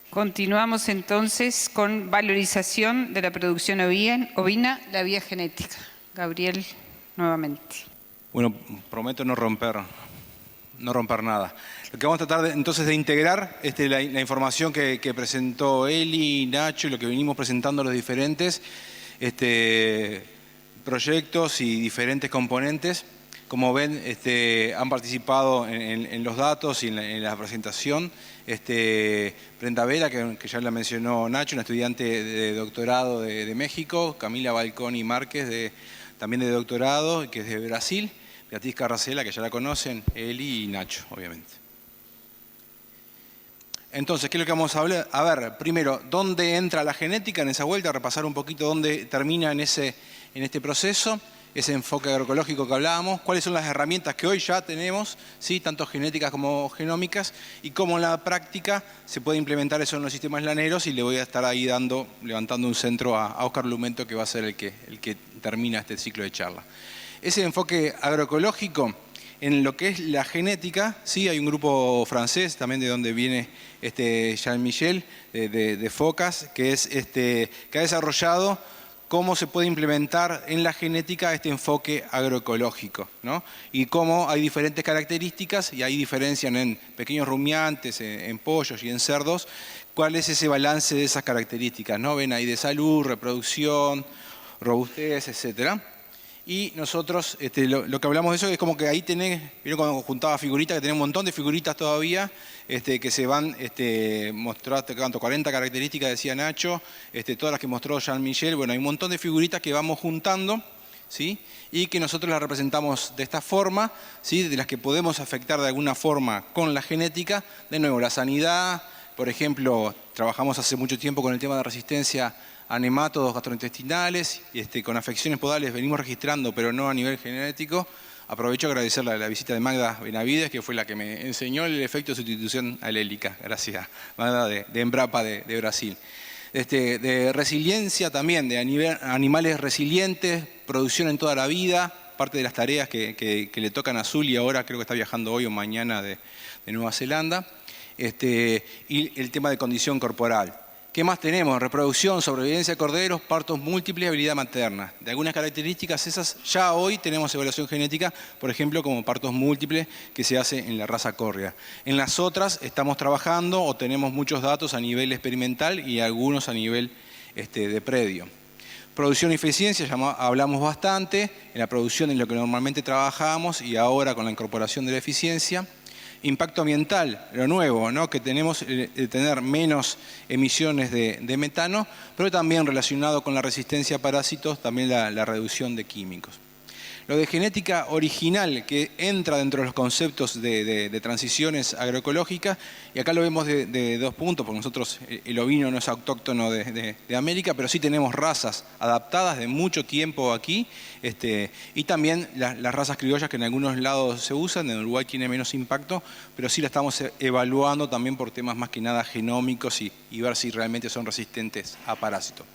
Continuamos entonces con valorización de la producción ovina, la vía genética. Gabriel, nuevamente. Bueno, prometo no romper nada. Lo que vamos a tratar entonces de integrar la información que presentó Eli, Nacho y lo que venimos presentando los diferentes proyectos y diferentes componentes. Como ven, han participado en los datos y en la presentación. Brenda Vera, que ya la mencionó Nacho, una estudiante de doctorado de México. Camila Balconi Márquez, también de doctorado, que es de Brasil. Beatriz Carracela, que ya la conocen. Eli y Nacho, obviamente. Entonces, ¿qué es lo que vamos a hablar? A ver, primero, ¿dónde entra la genética en esa vuelta? Repasar un poquito dónde termina en este proceso. Ese enfoque agroecológico que hablábamos, cuáles son las herramientas que hoy ya tenemos, ¿sí? Tanto genéticas como genómicas, y cómo en la práctica se puede implementar eso en los sistemas laneros, y le voy a estar ahí levantando un centro a Óscar Lumentto, que va a ser el que termina este ciclo de charla. Ese enfoque agroecológico, en lo que es la genética, sí, hay un grupo francés, también de donde viene Jean-Michel, de Focas, que ha desarrollado cómo se puede implementar en la genética este enfoque agroecológico, ¿no? Y cómo hay diferentes características, y hay diferencias en pequeños rumiantes, en pollos y en cerdos, cuál es ese balance de esas características, ¿no? Ven ahí de salud, reproducción, robustez, etcétera. Y nosotros, lo que hablamos de eso es como que ahí tenés, vieron cuando juntaba figuritas, que tenés un montón de figuritas todavía, que se van mostrando, 40 características, decía Nacho, todas las que mostró Jean-Michel. Bueno, hay un montón de figuritas que vamos juntando, ¿sí? Y que nosotros las representamos de esta forma, ¿sí? De las que podemos afectar de alguna forma con la genética. De nuevo, la sanidad, por ejemplo, trabajamos hace mucho tiempo con el tema de resistencia a nemátodos gastrointestinales, con afecciones podales venimos registrando, pero no a nivel genético. Aprovecho a agradecer la visita de Magda Benavides, que fue la que me enseñó el efecto de sustitución alélica. Gracias, Magda, de Embrapa de Brasil. De resiliencia también, de animales resilientes, producción en toda la vida, parte de las tareas que le tocan a Zuli ahora, creo que está viajando hoy o mañana de Nueva Zelanda, y el tema de condición corporal. ¿Qué más tenemos? Reproducción, sobrevivencia de corderos, partos múltiples y habilidad materna. De algunas características esas, ya hoy tenemos evaluación genética, por ejemplo, como partos múltiples que se hace en la raza córrea. En las otras estamos trabajando o tenemos muchos datos a nivel experimental y algunos a nivel de predio. Producción y eficiencia, ya hablamos bastante. En la producción es lo que normalmente trabajamos y ahora con la incorporación de la eficiencia. Impacto ambiental, lo nuevo, ¿no? Que tenemos tener menos emisiones de metano, pero también relacionado con la resistencia a parásitos, también la reducción de químicos. Lo de genética original, que entra dentro de los conceptos de transiciones agroecológicas, y acá lo vemos de dos puntos, porque nosotros el ovino no es autóctono de América, pero sí tenemos razas adaptadas de mucho tiempo aquí, y también las razas criollas que en algunos lados se usan, en Uruguay tiene menos impacto, pero sí la estamos evaluando también por temas más que nada genómicos y ver si realmente son resistentes a parásitos.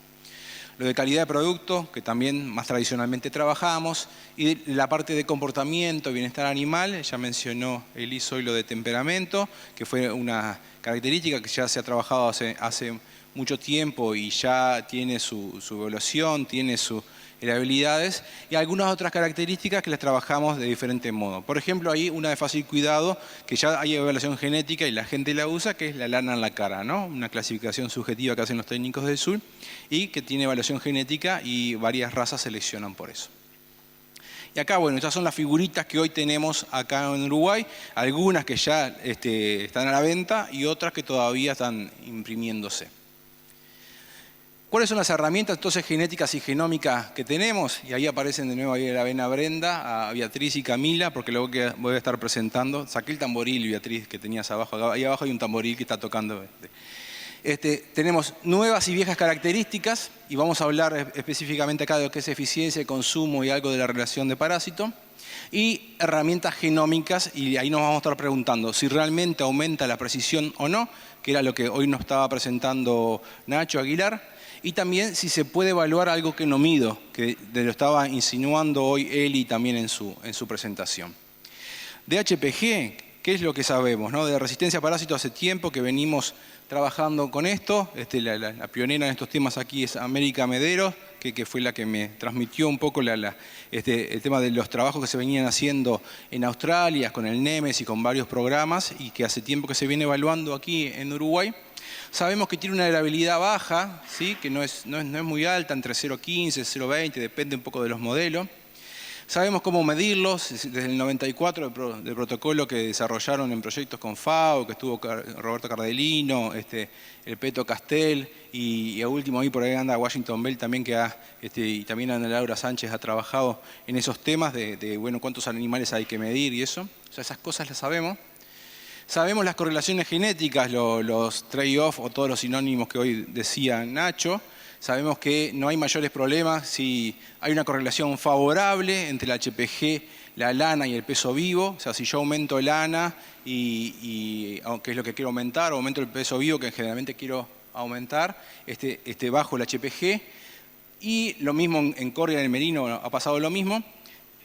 Lo de calidad de producto, que también más tradicionalmente trabajamos, y la parte de comportamiento, bienestar animal, ya mencionó Elis hoy lo de temperamento, que fue una característica que ya se ha trabajado hace mucho tiempo y ya tiene su evaluación, tiene sus habilidades, y algunas otras características que las trabajamos de diferente modo. Por ejemplo, hay una de fácil cuidado, que ya hay evaluación genética y la gente la usa, que es la lana en la cara, ¿no? Una clasificación subjetiva que hacen los técnicos del sur y que tiene evaluación genética y varias razas seleccionan por eso. Y acá, bueno, estas son las figuritas que hoy tenemos acá en Uruguay, algunas que ya están a la venta y otras que todavía están imprimiéndose. ¿Cuáles son las herramientas entonces genéticas y genómicas que tenemos? Y ahí aparecen de nuevo ahí la vena Brenda, a Beatriz y Camila, porque luego que voy a estar presentando. Saqué el tamboril, Beatriz, que tenías abajo. Ahí abajo hay un tamboril que está tocando. Tenemos nuevas y viejas características, y vamos a hablar específicamente acá de lo que es eficiencia, consumo y algo de la relación de parásito. Y herramientas genómicas, y ahí nos vamos a estar preguntando si realmente aumenta la precisión o no, que era lo que hoy nos estaba presentando Nacho Aguilar, y también si se puede evaluar algo que no mido, que lo estaba insinuando hoy Eli también en su presentación. De HPG, ¿qué es lo que sabemos, ¿no? De resistencia a parásitos hace tiempo que venimos trabajando con esto. La pionera en estos temas aquí es América Medero, que fue la que me transmitió un poco el tema de los trabajos que se venían haciendo en Australia, con el NEMES y con varios programas, y que hace tiempo que se viene evaluando aquí en Uruguay. Sabemos que tiene una heredabilidad baja, ¿sí? Que no es muy alta, entre 0,15 y 0,20, depende un poco de los modelos. Sabemos cómo medirlos, desde el 94 del protocolo que desarrollaron en proyectos con FAO, que estuvo Roberto Cardelino, el Peto Castel, y a último ahí por ahí anda Washington Bell también, y también Ana Laura Sánchez ha trabajado en esos temas de bueno, cuántos animales hay que medir y eso. O sea, esas cosas las sabemos. Sabemos las correlaciones genéticas, los trade-off o todos los sinónimos que hoy decía Nacho. Sabemos que no hay mayores problemas si hay una correlación favorable entre el HPG, la lana y el peso vivo. O sea, si yo aumento el lana, que es lo que quiero aumentar, o aumento el peso vivo, que generalmente quiero aumentar, bajo el HPG. Y lo mismo en Corrial y en el merino ha pasado lo mismo.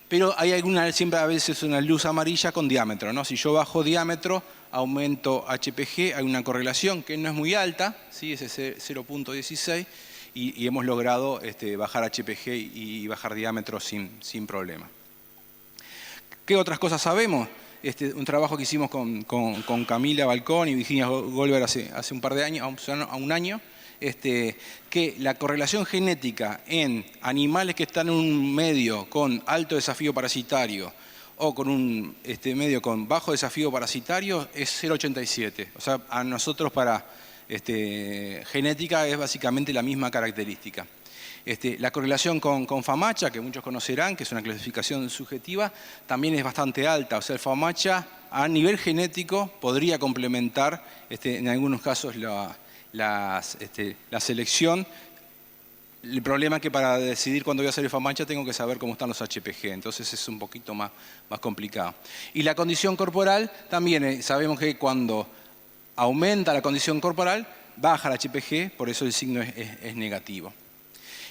Pero hay siempre a veces una luz amarilla con diámetro, ¿no? Si yo bajo diámetro, aumento HPG, hay una correlación que no es muy alta, ¿sí? Es 0,16, y hemos logrado bajar HPG y bajar diámetro sin problema. ¿Qué otras cosas sabemos? Un trabajo que hicimos con Camila Balcón y Virginia Goldberg hace un par de años, a un año, que la correlación genética en animales que están en un medio con alto desafío parasitario o con un medio con bajo desafío parasitario es 0,87. O sea, a nosotros para genética es básicamente la misma característica. La correlación con FAMACHA, que muchos conocerán, que es una clasificación subjetiva, también es bastante alta. O sea, el FAMACHA a nivel genético podría complementar en algunos casos la selección. El problema es que para decidir cuándo voy a hacer el FAMACHA tengo que saber cómo están los HPG, entonces es un poquito más complicado. Y la condición corporal también sabemos que cuando aumenta la condición corporal baja el HPG, por eso el signo es negativo.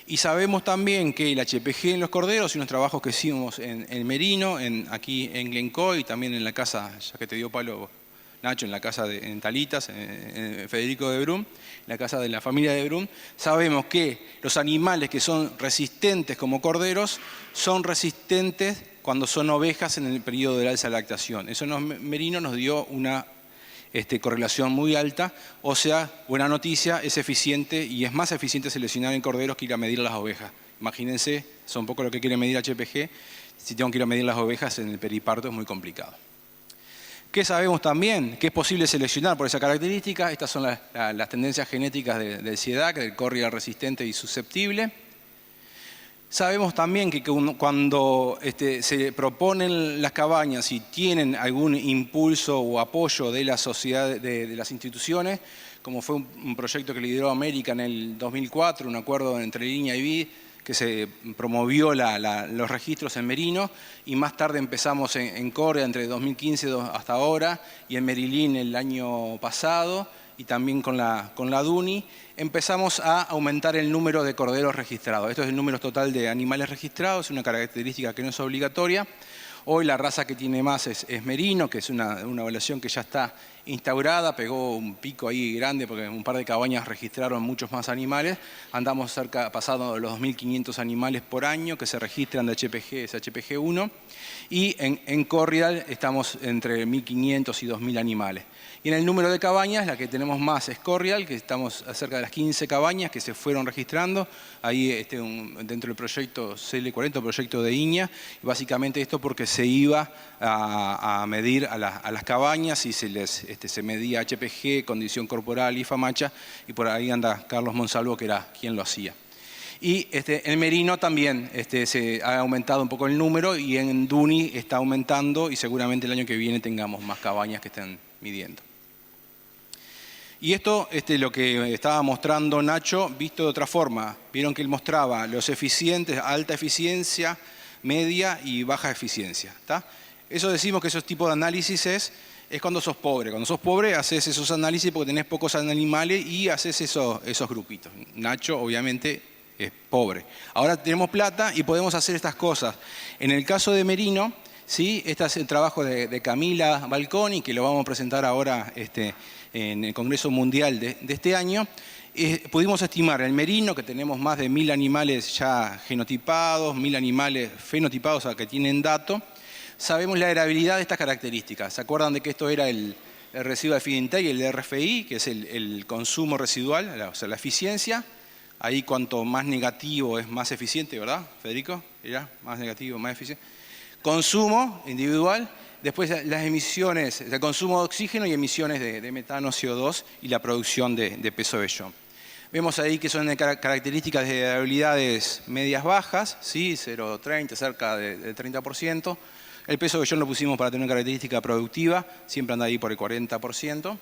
Y sabemos también que el HPG en los corderos y unos trabajos que hicimos en el merino, aquí en Glencoe y también en la casa, ya que te dio palo Nacho, en la casa en Talitas, en Federico de Brum, en la casa de la familia de Brum, sabemos que los animales que son resistentes como corderos son resistentes cuando son ovejas en el periodo del alza de lactación. Eso en los merinos nos dio una correlación muy alta, o sea, buena noticia, es eficiente y es más eficiente seleccionar en corderos que ir a medir las ovejas. Imagínense, son un poco lo que quiere medir HPG, si tengo que ir a medir las ovejas en el periparto es muy complicado. ¿Qué sabemos también? Que es posible seleccionar por esa característica. Estas son las tendencias genéticas del CIEDAC, del Corrial resistente y susceptible. Sabemos también que cuando se proponen las cabañas y tienen algún impulso o apoyo de la sociedad, de las instituciones, como fue un proyecto que lideró América en el 2004, un acuerdo entre Línea y BID, que se promovió los registros en merino, y más tarde empezamos en Correa entre 2015 hasta ahora, y en Merilín el año pasado, y también con la DUNI, empezamos a aumentar el número de corderos registrados. Esto es el número total de animales registrados, una característica que no es obligatoria. Hoy la raza que tiene más es merino, que es una evaluación que ya está instaurada, pegó un pico ahí grande porque un par de cabañas registraron muchos más animales. Andamos pasando los 2.500 animales por año que se registran de HPG, es HPG1, y en Corrial estamos entre 1.500 y 2.000 animales. Y en el número de cabañas, la que tenemos más es Corrial, que estamos cerca de las 15 cabañas que se fueron registrando, ahí dentro del proyecto CL40, proyecto de INIA, y básicamente esto porque se iba a medir a las cabañas y se medía HPG, condición corporal y FAMACHA, y por ahí anda Carlos Monsalvo, que era quien lo hacía. Y en merino también se ha aumentado un poco el número, y en DUNI está aumentando, y seguramente el año que viene tengamos más cabañas que estén midiendo. Y esto lo que estaba mostrando Nacho, visto de otra forma. Vieron que él mostraba los eficientes, alta eficiencia media y baja eficiencia. ¿Tá? Eso decimos que esos tipos de análisis es cuando sos pobre. Cuando sos pobre haces esos análisis porque tenés pocos animales y haces esos grupitos. Nacho obviamente es pobre. Ahora tenemos plata y podemos hacer estas cosas. En el caso de merino, ¿sí? Este es el trabajo de Camila Balconi, que lo vamos a presentar ahora en el Congreso Mundial de este año. Pudimos estimar el merino, que tenemos más de 1000 animales ya genotipados, 1000 animales fenotipados, o sea, que tienen dato. Sabemos la heredabilidad de estas características. ¿Se acuerdan de que esto era el residuo de feed intake, el RFI, que es el consumo residual, o sea, la eficiencia? Ahí cuanto más negativo es más eficiente, ¿verdad, Federico? ¿Era? Más negativo, más eficiente. Consumo individual, después las emisiones, el consumo de oxígeno y emisiones de metano, CO2 y la producción de peso vellón. Vemos ahí que son características de heredabilidades medias bajas, ¿sí? 0,30, cerca del 30%. El peso vellón lo pusimos para tener una característica productiva, siempre anda ahí por el 40%.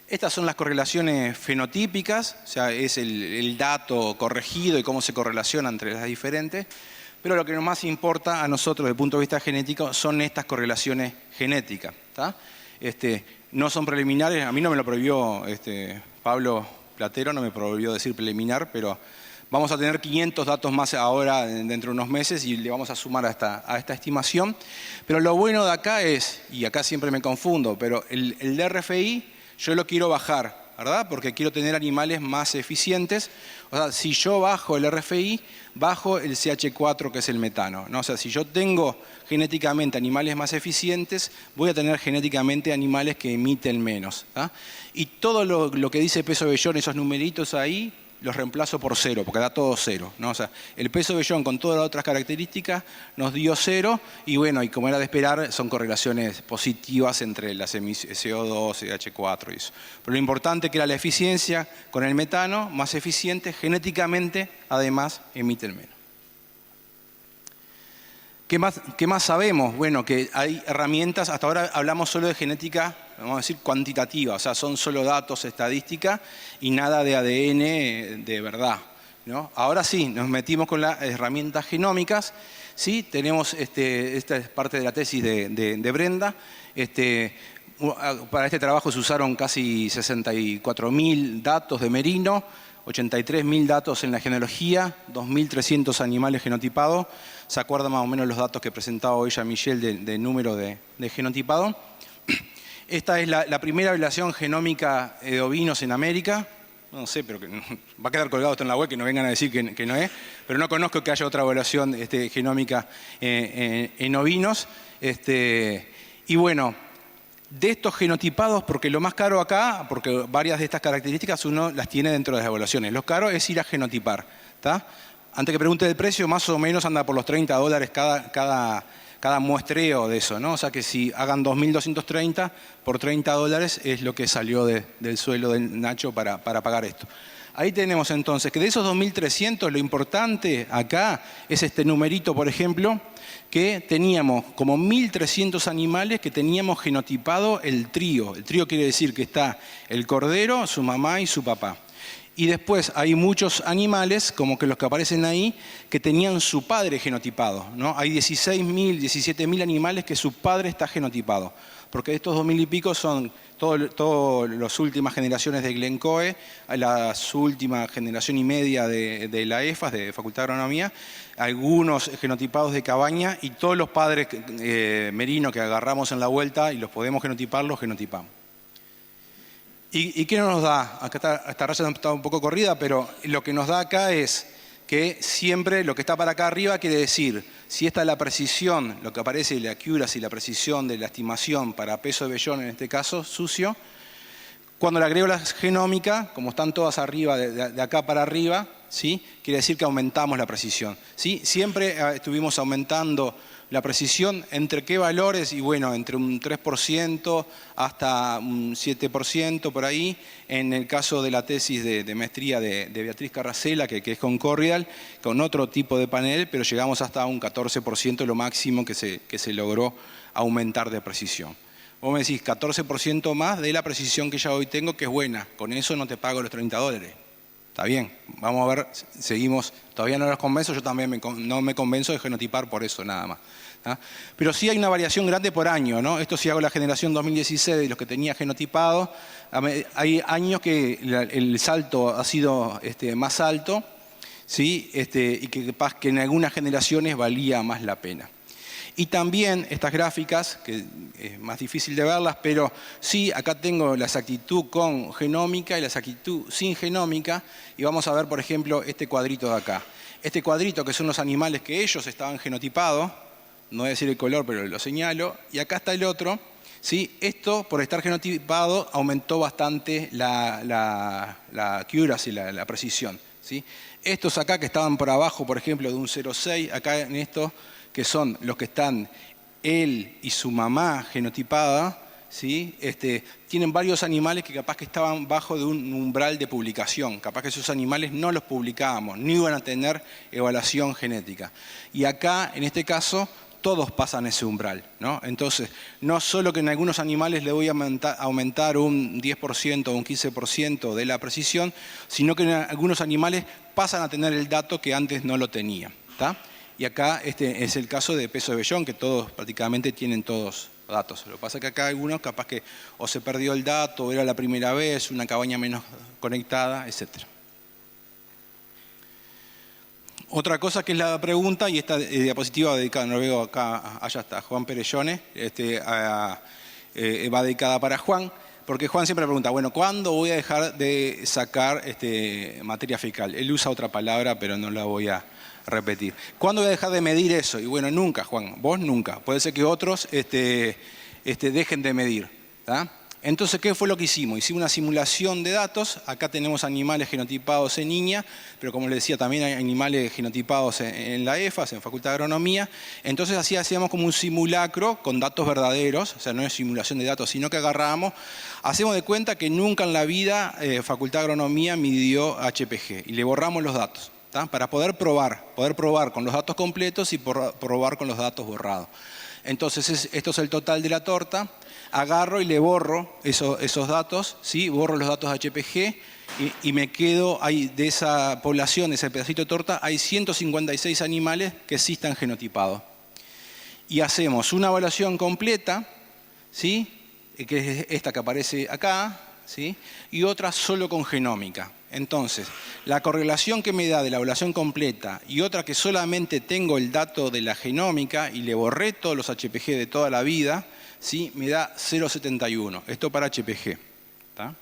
Estas son las correlaciones fenotípicas, o sea, es el dato corregido y cómo se correlaciona entre las diferentes. Pero lo que más importa a nosotros desde el punto de vista genético son estas correlaciones genéticas. ¿Tá? No son preliminares, a mí no me lo prohibió Pablo Platero, no me prohibió decir preliminar, pero vamos a tener 500 datos más ahora dentro de unos meses y le vamos a sumar a esta estimación. Pero lo bueno de acá es, y acá siempre me confundo, pero el RFI yo lo quiero bajar, ¿verdad? Porque quiero tener animales más eficientes. O sea, si yo bajo el RFI, bajo el CH4, que es el metano, ¿no? O sea, si yo tengo genéticamente animales más eficientes, voy a tener genéticamente animales que emiten menos. ¿Tá? Y todo lo que dice peso vellón, esos numeritos ahí, los reemplazo por 0, porque da todo 0. ¿No? O sea, el peso vellón con todas las otras características nos dio 0 y bueno, y como era de esperar, son correlaciones positivas entre las emisiones CO2, CH4 y eso. Pero lo importante que era la eficiencia con el metano, más eficiente, genéticamente además emiten menos. ¿Qué más sabemos? Bueno, que hay herramientas, hasta ahora hablamos solo de genética, vamos a decir, cuantitativa, o sea, son solo datos, estadística y nada de ADN de verdad, ¿no? Ahora sí, nos metimos con las herramientas genómicas, ¿sí? Tenemos, esta es parte de la tesis de Brenda, para este trabajo se usaron casi 64.000 datos de merino, 83.000 datos en la genealogía, 2.300 animales genotipados. ¿Se acuerdan más o menos los datos que presentaba hoy ya Michelle del número de genotipado? Esta es la primera evaluación genómica de ovinos en América. No sé, pero va a quedar colgado esto en la web, que no vengan a decir que no es. Pero no conozco que haya otra evaluación genómica en ovinos. Y bueno, de estos genotipados, porque lo más caro acá, porque varias de estas características uno las tiene dentro de las evaluaciones. Lo caro es ir a genotipar. ¿Tá? Antes que pregunte el precio, más o menos anda por los $30 cada muestreo de eso, ¿no? O sea que si hagan 2.230 por $30 es lo que salió del suelo de Nacho para pagar esto. Ahí tenemos entonces que de esos 2.300 lo importante acá es este numerito, por ejemplo, que teníamos como 1.300 animales que teníamos genotipado el trío. El trío quiere decir que está el cordero, su mamá y su papá. Y después hay muchos animales, como que los que aparecen ahí, que tenían su padre genotipado, ¿no? Hay 16.000, 17.000 animales que su padre está genotipado. Porque estos 2.000 y pico son todas las últimas generaciones de Glencoe, la última generación y media de la EFAS, de Facultad de Agronomía, algunos genotipados de Cabaña y todos los padres merinos que agarramos en la vuelta y los podemos genotipar, los genotipamos. ¿Y qué nos da? Acá esta raya está un poco corrida, pero lo que nos da acá es que siempre lo que está para acá arriba quiere decir, si esta es la precisión, lo que aparece la accuracy, la precisión de la estimación para peso de vellón, en este caso, sucio, cuando le agrego la genómica, como están todas arriba, de acá para arriba, ¿sí? Quiere decir que aumentamos la precisión. ¿Sí? Siempre estuvimos aumentando la precisión, ¿entre qué valores? Y bueno, entre un 3% hasta un 7% por ahí. En el caso de la tesis de maestría de Beatriz Carrasela, que es con Corrial, con otro tipo de panel, pero llegamos hasta un 14%, lo máximo que se logró aumentar de precisión. Vos me decís 14% más de la precisión que ya hoy tengo, que es buena. Con eso no te pago los $30. Está bien, vamos a ver, seguimos, todavía no los convenzo, yo también no me convenzo de genotipar por eso nada más. ¿Ah? Pero sí hay una variación grande por año, ¿no? Esto si hago la generación 2016 de los que tenía genotipado, hay años que el salto ha sido más alto, ¿sí? Y que capaz que en algunas generaciones valía más la pena. Y también estas gráficas, que es más difícil de verlas, pero sí, acá tengo la exactitud con genómica y la exactitud sin genómica, y vamos a ver, por ejemplo, este cuadrito de acá. Este cuadrito, que son los animales que ellos estaban genotipados, no voy a decir el color, pero lo señalo, y acá está el otro, ¿sí? Esto, por estar genotipado, aumentó bastante la accuracy, la precisión, ¿sí? Estos acá que estaban por abajo, por ejemplo, de un 0,6, acá en esto, que son los que están él y su mamá genotipada, ¿sí? Tienen varios animales que capaz que estaban bajo de un umbral de publicación. Capaz que esos animales no los publicábamos, ni iban a tener evaluación genética. Y acá, en este caso, todos pasan ese umbral, ¿no? Entonces, no solo que en algunos animales le voy a aumentar un 10% o un 15% de la precisión, sino que en algunos animales pasan a tener el dato que antes no lo tenía, ¿tá? Y acá es el caso de peso de vellón, que todos prácticamente tienen todos datos. Lo que pasa es que acá algunos capaz que o se perdió el dato, o era la primera vez, una cabaña menos conectada, etc. Otra cosa que es la pregunta, y esta diapositiva dedicada, no lo veo acá, allá está, Juan Perellone, va dedicada para Juan, porque Juan siempre pregunta, bueno, ¿cuándo voy a dejar de sacar materia fecal? Él usa otra palabra, pero no la voy a repetir. ¿Cuándo voy a dejar de medir eso? Y bueno, nunca, Juan, vos nunca. Puede ser que otros dejen de medir, ¿tá? Entonces, ¿qué fue lo que hicimos? Hicimos una simulación de datos. Acá tenemos animales genotipados en niña, pero como les decía, también hay animales genotipados en la EFAS, en Facultad de Agronomía. Entonces, así hacíamos como un simulacro con datos verdaderos, o sea, no es simulación de datos, sino que agarramos, hacemos de cuenta que nunca en la vida Facultad de Agronomía midió HPG y le borramos los datos, ¿tá? Para poder probar con los datos completos y probar con los datos borrados. Entonces, esto es el total de la torta. Agarro y le borro esos datos, ¿sí? Borro los datos de HPG y me quedo, de esa población, de ese pedacito de torta, hay 156 animales que sí están genotipados. Y hacemos una evaluación completa, ¿sí? Que es esta que aparece acá, ¿sí? Y otra solo con genómica. Entonces, la correlación que me da de la evaluación completa y otra que solamente tengo el dato de la genómica y le borré todos los HPG de toda la vida, ¿sí? Me da 0,71. Esto para HPG. ¿Tá?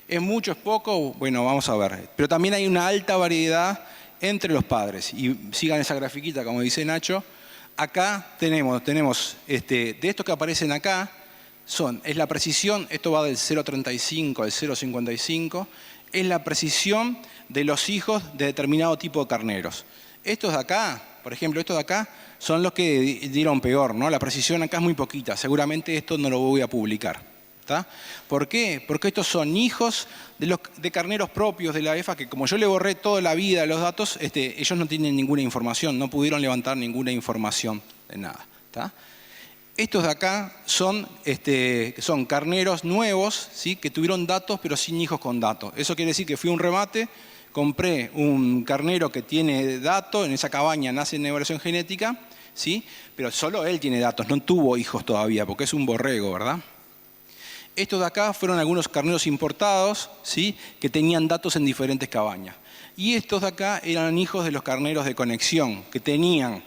¿Es mucho, es poco? Bueno, vamos a ver. Pero también hay una alta variedad entre los padres. Y sigan esa grafiquita, como dice Nacho. Acá tenemos de estos que aparecen acá, es la precisión, esto va del 0,35 al 0,55, es la precisión de los hijos de determinado tipo de carneros. Estos de acá, por ejemplo, estos de acá, son los que dieron peor, ¿no? La precisión acá es muy poquita, seguramente esto no lo voy a publicar. ¿Tá? ¿Por qué? Porque estos son hijos de carneros propios de la EFA, que como yo le borré toda la vida de los datos, ellos no tienen ninguna información, no pudieron levantar ninguna información de nada. ¿Tá? Estos de acá son carneros nuevos, ¿sí? Que tuvieron datos pero sin hijos con datos. Eso quiere decir que fui a un remate, compré un carnero que tiene datos, en esa cabaña nace en evaluación genética, ¿sí? Pero solo él tiene datos, no tuvo hijos todavía, porque es un borrego, ¿verdad? Estos de acá fueron algunos carneros importados, ¿sí? Que tenían datos en diferentes cabañas. Y estos de acá eran hijos de los carneros de conexión, que tenían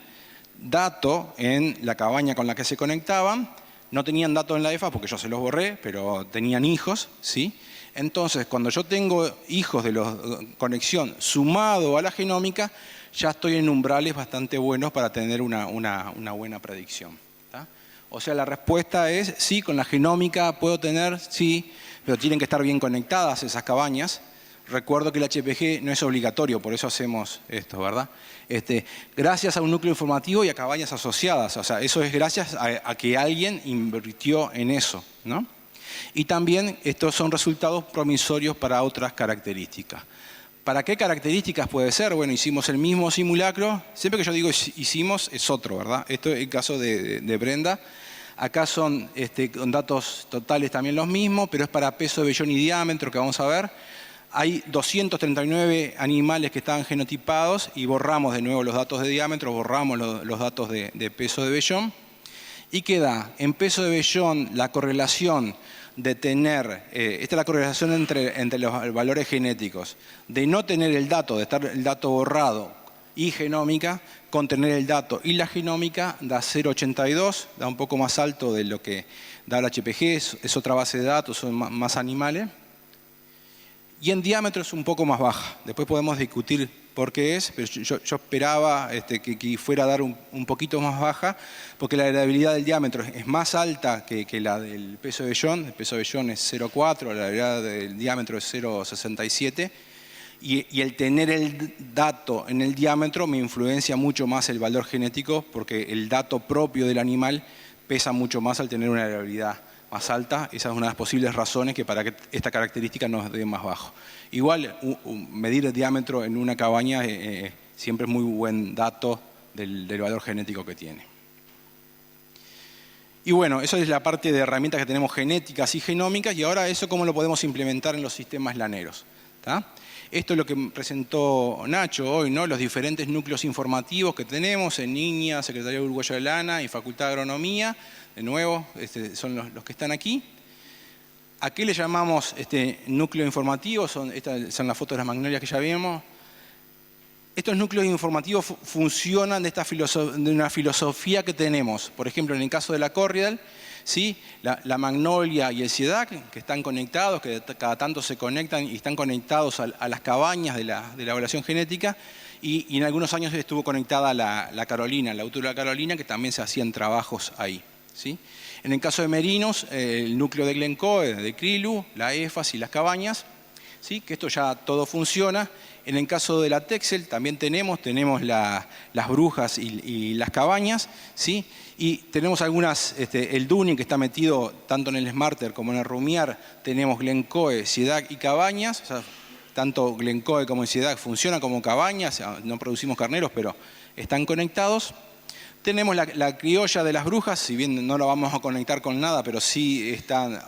dato en la cabaña con la que se conectaban, no tenían datos en la EFA porque yo se los borré, pero tenían hijos, ¿sí? Entonces, cuando yo tengo hijos de conexión sumado a la genómica, ya estoy en umbrales bastante buenos para tener una buena predicción. ¿Tá? O sea, la respuesta es sí, con la genómica puedo tener, sí, pero tienen que estar bien conectadas esas cabañas. Recuerdo que el HPG no es obligatorio, por eso hacemos esto, ¿verdad? Gracias a un núcleo informativo y a cabañas asociadas. O sea, eso es gracias a que alguien invirtió en eso, ¿no? Y también estos son resultados promisorios para otras características. ¿Para qué características puede ser? Bueno, hicimos el mismo simulacro. Siempre que yo digo hicimos, es otro, ¿verdad? Esto es el caso de Brenda. Acá son con datos totales también los mismos, pero es para peso de vellón y diámetro que vamos a ver. hay 239 animales que estaban genotipados y borramos de nuevo los datos de diámetro, borramos los datos de peso de vellón. Y queda en peso de vellón la correlación de tener, esta es la correlación entre los valores genéticos, de no tener el dato, de estar el dato borrado y genómica, con tener el dato y la genómica da 0,82, da un poco más alto de lo que da el HPG, es otra base de datos, son más animales. Y en diámetro es un poco más baja, después podemos discutir por qué es, pero yo esperaba que fuera a dar un poquito más baja, porque la variabilidad del diámetro es más alta que la del peso de vellón. El peso de vellón es 0,4, la variabilidad del diámetro es 0,67, y el tener el dato en el diámetro me influencia mucho más el valor genético, porque el dato propio del animal pesa mucho más al tener una variabilidad más alta. Esa es una de las posibles razones que para que esta característica nos dé más bajo. Igual, medir el diámetro en una cabaña siempre es muy buen dato del valor genético que tiene. Y bueno, eso es la parte de herramientas que tenemos genéticas y genómicas, y ahora eso cómo lo podemos implementar en los sistemas laneros. ¿Tá? Esto es lo que presentó Nacho hoy, ¿no? Los diferentes núcleos informativos que tenemos en INIA, Secretaría Uruguaya de Lana y Facultad de Agronomía. De nuevo, son los que están aquí. ¿A qué le llamamos núcleo informativo? Estas son las fotos de las magnolias que ya vimos. Estos núcleos informativos funcionan de una filosofía que tenemos. Por ejemplo, en el caso de la Corriedal, ¿sí? La magnolia y el ciedac, que están conectados, que cada tanto se conectan y están conectados a las cabañas de la evaluación genética, y en algunos años estuvo conectada la Carolina, la Útula Carolina, que también se hacían trabajos ahí. ¿Sí? En el caso de merinos, el núcleo de Glencoe, de Krilu, la EFAS y las cabañas, ¿sí? Que esto ya todo funciona. En el caso de la Texel también tenemos las brujas y las cabañas, ¿sí? Y tenemos algunas, el Dunning que está metido tanto en el Smarter como en el Rumiar, tenemos Glencoe, ciedac y cabañas, o sea, tanto Glencoe como el ciedac funcionan como cabañas, no producimos carneros, pero están conectados. Tenemos la criolla de las brujas, si bien no la vamos a conectar con nada, pero sí están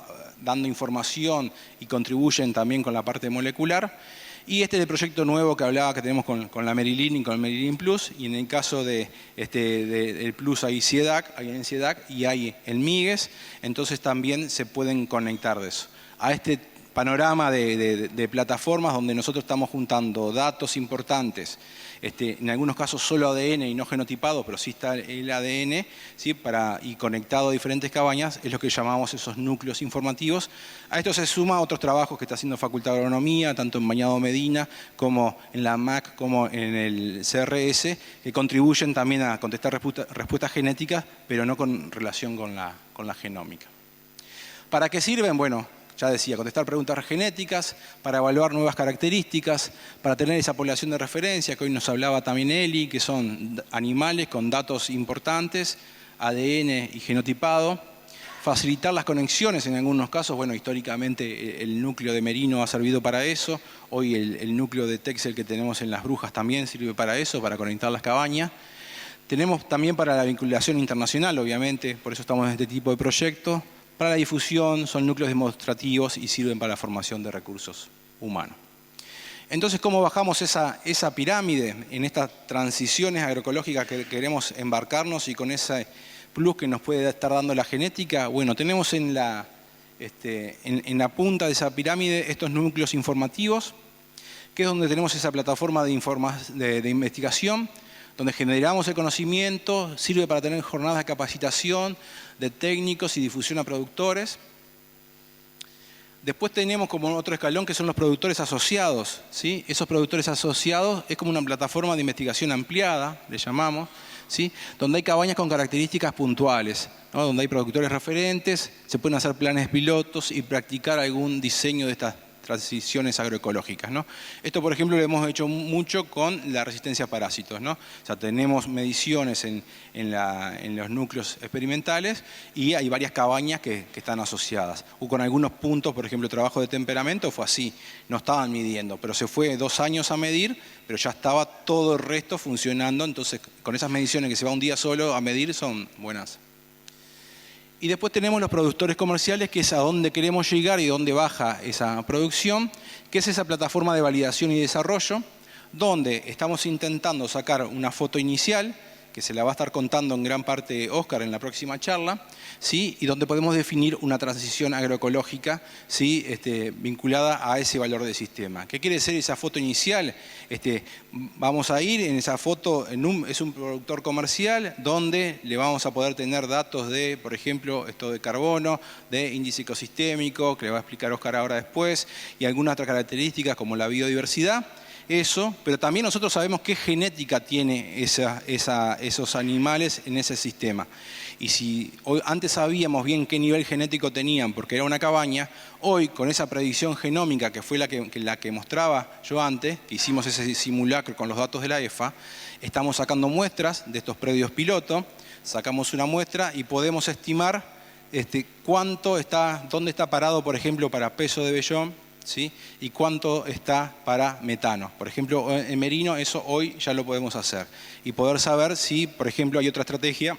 dando información y contribuyen también con la parte molecular. Y este es el proyecto nuevo que hablaba, que tenemos con la Merilin y con el Merilin Plus. Y en el caso del Plus hay en ciedac y hay el Migues, entonces también se pueden conectar de eso. A este panorama de plataformas donde nosotros estamos juntando datos importantes, en algunos casos solo ADN y no genotipado, pero sí está el ADN, ¿sí? Y conectado a diferentes cabañas, es lo que llamamos esos núcleos informativos. A esto se suma otros trabajos que está haciendo Facultad de Agronomía, tanto en Bañado Medina, como en la MAC, como en el CRS, que contribuyen también a contestar respuestas genéticas, pero no con relación con la genómica. ¿Para qué sirven? Bueno, ya decía, contestar preguntas genéticas, para evaluar nuevas características, para tener esa población de referencia, que hoy nos hablaba también Eli, que son animales con datos importantes, ADN y genotipado, facilitar las conexiones en algunos casos. Bueno, históricamente el núcleo de merino ha servido para eso, hoy el núcleo de Texel que tenemos en las brujas también sirve para eso, para conectar las cabañas. Tenemos también para la vinculación internacional, obviamente, por eso estamos en este tipo de proyectos. Para la difusión, son núcleos demostrativos y sirven para la formación de recursos humanos. Entonces, ¿cómo bajamos esa pirámide en estas transiciones agroecológicas que queremos embarcarnos y con ese plus que nos puede estar dando la genética? Bueno, tenemos en la punta de esa pirámide estos núcleos informativos, que es donde tenemos esa plataforma de investigación, donde generamos el conocimiento, sirve para tener jornadas de capacitación de técnicos y difusión a productores. Después tenemos como otro escalón que son los productores asociados, ¿sí? Esos productores asociados es como una plataforma de investigación ampliada, le llamamos, ¿sí? Donde hay cabañas con características puntuales, ¿no? Donde hay productores referentes, se pueden hacer planes pilotos y practicar algún diseño de estas transiciones agroecológicas, ¿no? Esto, por ejemplo, lo hemos hecho mucho con la resistencia a parásitos, ¿no? O sea, tenemos mediciones en los núcleos experimentales y hay varias cabañas que están asociadas. O con algunos puntos, por ejemplo, el trabajo de temperamento fue así, no estaban midiendo, pero se fue 2 años a medir, pero ya estaba todo el resto funcionando, entonces con esas mediciones que se va un día solo a medir son buenas. Y después tenemos los productores comerciales, que es a dónde queremos llegar y dónde baja esa producción, que es esa plataforma de validación y desarrollo, donde estamos intentando sacar una foto inicial, que se la va a estar contando en gran parte Óscar en la próxima charla, ¿sí? Y donde podemos definir una transición agroecológica, ¿sí? Vinculada a ese valor del sistema. ¿Qué quiere decir esa foto inicial? Vamos a ir en esa foto, es un productor comercial donde le vamos a poder tener datos de, por ejemplo, esto de carbono, de índice ecosistémico, que le va a explicar Óscar ahora después, y algunas otras características como la biodiversidad. Eso, pero también nosotros sabemos qué genética tiene esos animales en ese sistema. Y si antes sabíamos bien qué nivel genético tenían porque era una cabaña, hoy con esa predicción genómica que fue la que mostraba yo antes, que hicimos ese simulacro con los datos de la EFA, estamos sacando muestras de estos predios piloto, sacamos una muestra y podemos estimar dónde está parado, por ejemplo, para peso de vellón, ¿sí? Y cuánto está para metano. Por ejemplo, en merino eso hoy ya lo podemos hacer. Y poder saber si, por ejemplo, hay otra estrategia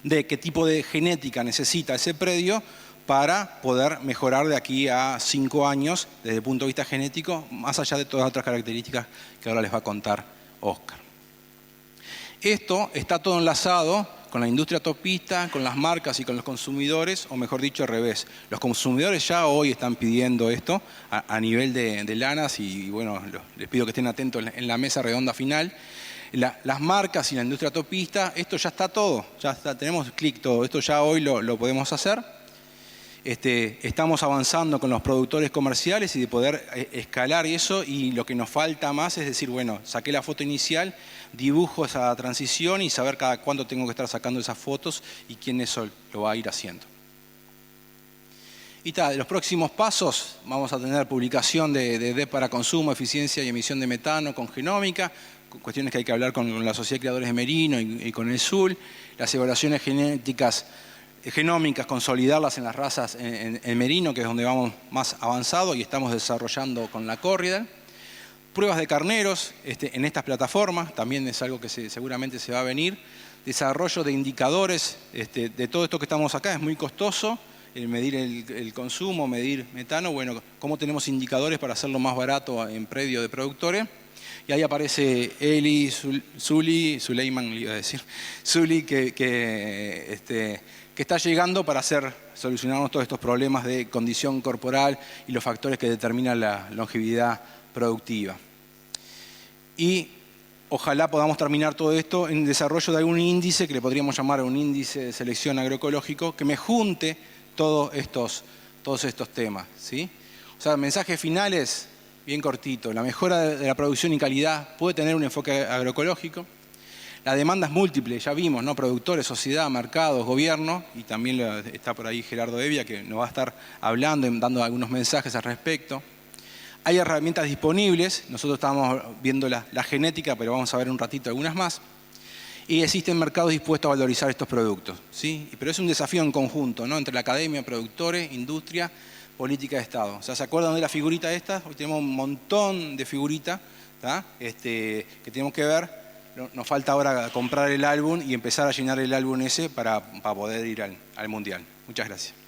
de qué tipo de genética necesita ese predio para poder mejorar de aquí a 5 años desde el punto de vista genético, más allá de todas las otras características que ahora les va a contar Óscar. Esto está todo enlazado con la industria topista, con las marcas y con los consumidores, o mejor dicho, al revés. Los consumidores ya hoy están pidiendo esto a nivel de lanas y bueno, les pido que estén atentos en la mesa redonda final. Las marcas y la industria topista, esto ya está todo, ya está, tenemos clic todo, esto ya hoy lo podemos hacer. Estamos avanzando con los productores comerciales y de poder escalar eso, y lo que nos falta más es decir, bueno, saqué la foto inicial, dibujo esa transición y saber cada cuánto tengo que estar sacando esas fotos y quién eso lo va a ir haciendo. Y de los próximos pasos vamos a tener publicación de DEP para consumo, eficiencia y emisión de metano con genómica, cuestiones que hay que hablar con la Sociedad de Criadores de Merino y con el SUL, las evaluaciones genómicas, consolidarlas en las razas en merino, que es donde vamos más avanzado y estamos desarrollando con la córrida. Pruebas de carneros en estas plataformas, también es algo que seguramente se va a venir. Desarrollo de indicadores, de todo esto que estamos acá, es muy costoso, medir el consumo, medir metano. Bueno, cómo tenemos indicadores para hacerlo más barato en predio de productores. Y ahí aparece Eli, Suleiman, le iba a decir, Zuli, que está llegando para solucionarnos todos estos problemas de condición corporal y los factores que determinan la longevidad productiva. Y ojalá podamos terminar todo esto en desarrollo de algún índice que le podríamos llamar un índice de selección agroecológico que me junte todos estos temas, ¿sí? O sea, mensajes finales bien cortito. La mejora de la producción y calidad puede tener un enfoque agroecológico. La demanda es múltiple, ya vimos, ¿no? Productores, sociedad, mercados, gobierno, y también está por ahí Gerardo Evia, que nos va a estar hablando y dando algunos mensajes al respecto. Hay herramientas disponibles, nosotros estamos viendo la genética, pero vamos a ver un ratito algunas más. Y existen mercados dispuestos a valorizar estos productos, ¿sí? Pero es un desafío en conjunto, ¿no? Entre la academia, productores, industria, política de Estado. O sea, ¿se acuerdan de la figurita esta? Hoy tenemos un montón de figuritas, que tenemos que ver. Nos falta ahora comprar el álbum y empezar a llenar el álbum ese para poder ir al Mundial. Muchas gracias.